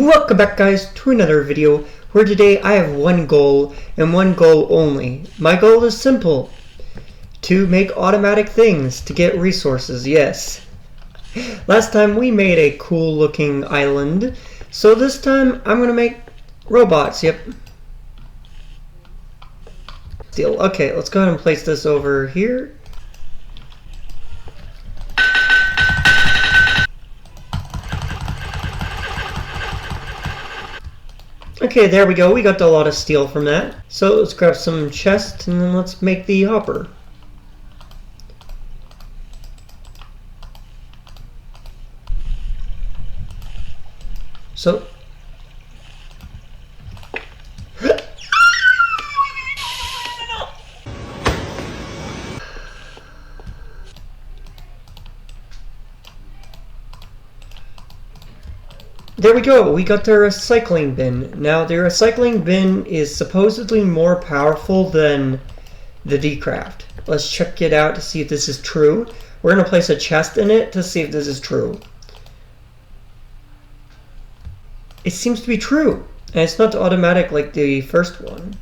Welcome back guys to another video where today I have one goal and one goal only. My goal is simple. To make automatic things to get resources, yes. Last time we made a cool looking island, so this time I'm gonna make robots, yep. Deal. Okay, let's go ahead and place this over here. Okay, there we go. We got a lot of steel from that. So let's grab some chests and then let's make the hopper. So there we go, we got the recycling bin. Now the recycling bin is supposedly more powerful than the decraft. Let's check it out to see if this is true. We're going to place a chest in it to see if this is true. It seems to be true, and it's not automatic like the first one.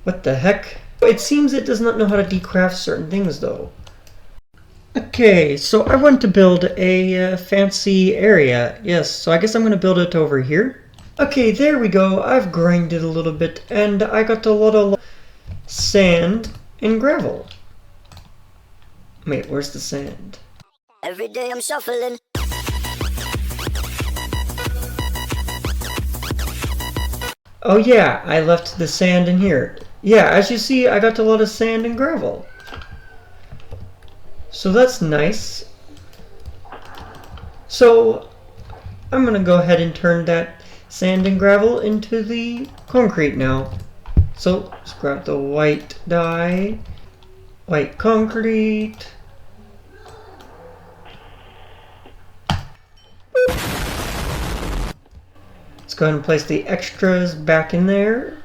What the heck? It seems it does not know how to decraft certain things though. Okay, so I want to build a fancy area. Yes, so I guess I'm going to build it over here. Okay, there we go. I've grinded a little bit and I got a lot of sand and gravel. Wait, where's the sand? Every day I'm shuffling. Oh yeah, I left the sand in here. Yeah, as you see, I got a lot of sand and gravel. So that's nice. So I'm gonna go ahead and turn that sand and gravel into the concrete now. So let's grab the white dye, white concrete. Let's go ahead and place the extras back in there.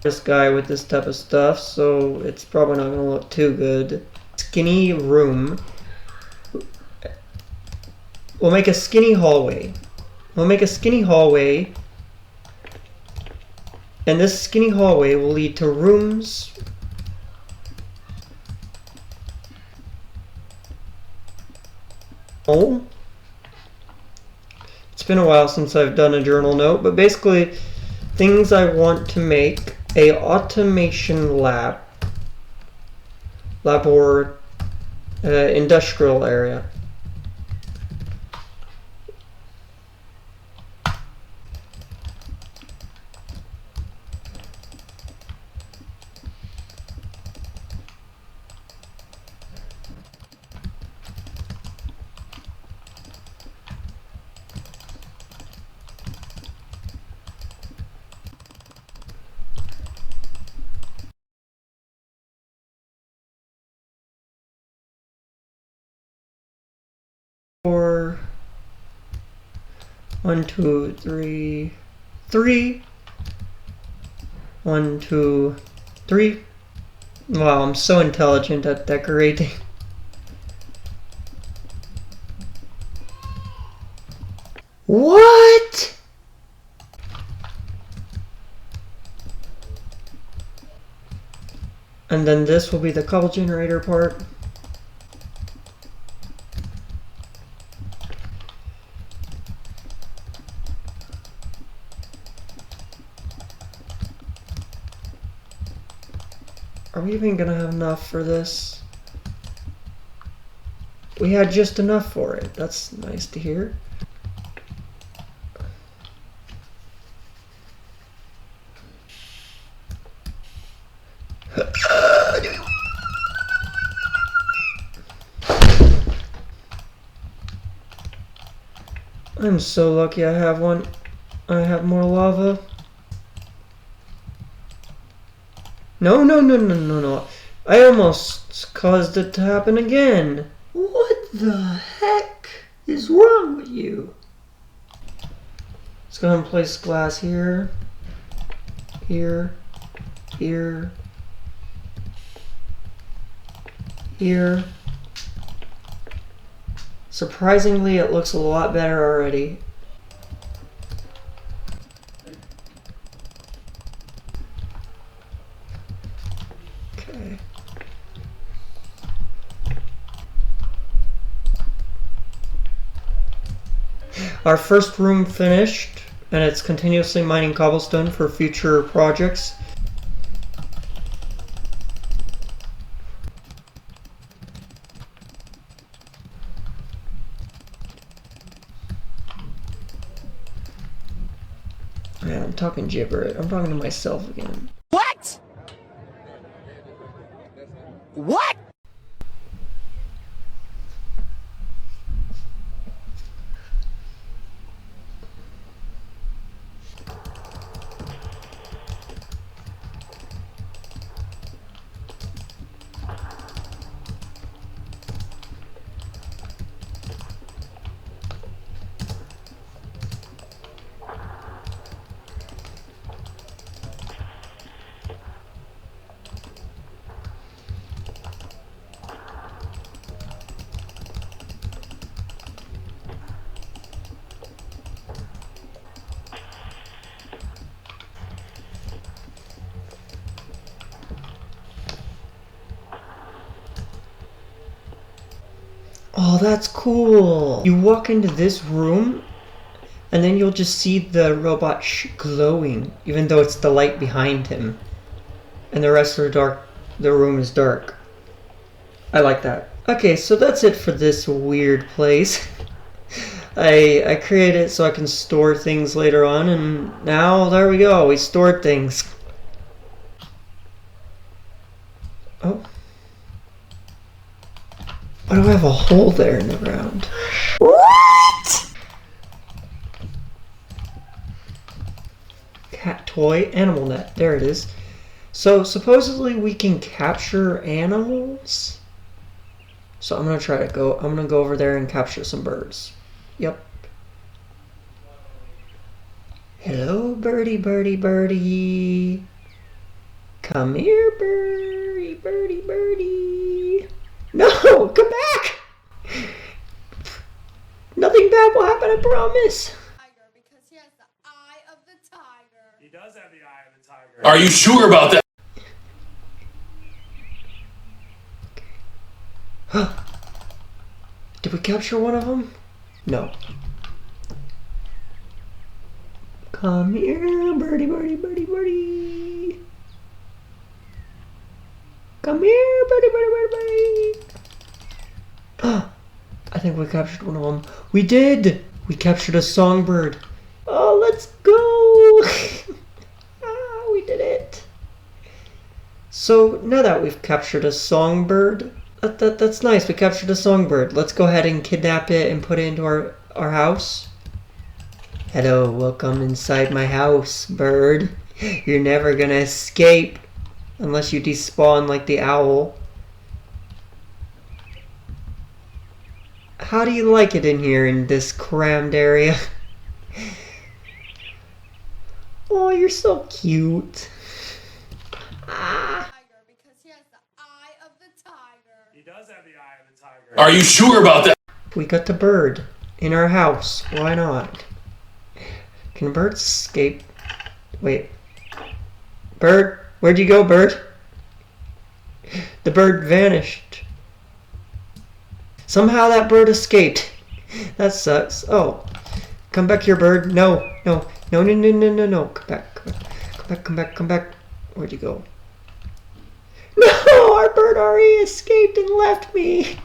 This guy with this type of stuff, so it's probably not gonna look too good. Skinny room. We'll make a skinny hallway. We'll make a skinny hallway, and this skinny hallway will lead to rooms. Oh, it's been a while since I've done a journal note, but basically things I want to make: a automation lab or industrial area. Four, 1, 2, 3, 3, 1, 2, 3. Wow, I'm so intelligent at decorating. What? And then this will be the cobble generator part. Are we even gonna have enough for this? We had just enough for it. That's nice to hear. I'm so lucky I have one. I have more lava. No. I almost caused it to happen again. What the heck is wrong with you? Let's go ahead and place glass here, here, here, here. Surprisingly, it looks a lot better already. Okay. Our first room finished, and it's continuously mining cobblestone for future projects. Man, I'm talking gibberish. I'm talking to myself again. What? What? Oh, that's cool. You walk into this room, and then you'll just see the robot glowing, even though it's the light behind him. And the rest of the room is dark. I like that. Okay, so that's it for this weird place. I created it so I can store things later on, and now there we go. We stored things. Oh. Why do I have a hole there in the ground? What? Cat toy, animal net. There it is. So supposedly we can capture animals. So I'm gonna go over there and capture some birds. Yep. Hello, birdie, birdie, birdie. Come here, birdie, birdie, birdie. No, come back! Nothing bad will happen, I promise. Because he has the eye of the tiger. He does have the eye of the tiger. Are you sure about that? Did we capture one of them? No. Come here, birdie, birdie, birdie, birdie. Come here, birdie, birdie, birdie, birdie. I think we captured one of them. We did! We captured a songbird. Oh, let's go! We did it. So now that we've captured a songbird, that's nice. We captured a songbird. Let's go ahead and kidnap it and put it into our house. Hello, welcome inside my house, bird. You're never gonna escape unless you despawn like the owl. How do you like it in here in this crammed area? Oh, you're so cute. Because he has the eye of the tiger. He does have the eye of the tiger. Are you sure about that? We got the bird in our house. Why not? Can birds escape? Wait. Bird? Where'd you go, bird? The bird vanished. Somehow that bird escaped. That sucks. Oh. Come back here, bird. No, no, no, no, no, no, no, no. Come back, come back, come back, come back, come back. Where'd you go? No, our bird already escaped and left me.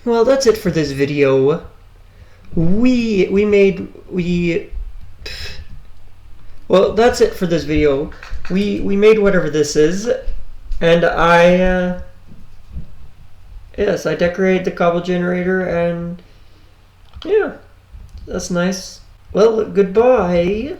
Well, that's it for this video. Well, that's it for this video. We made whatever this is, And I, yes, I decorated the cobble generator, and yeah, that's nice. Well, goodbye.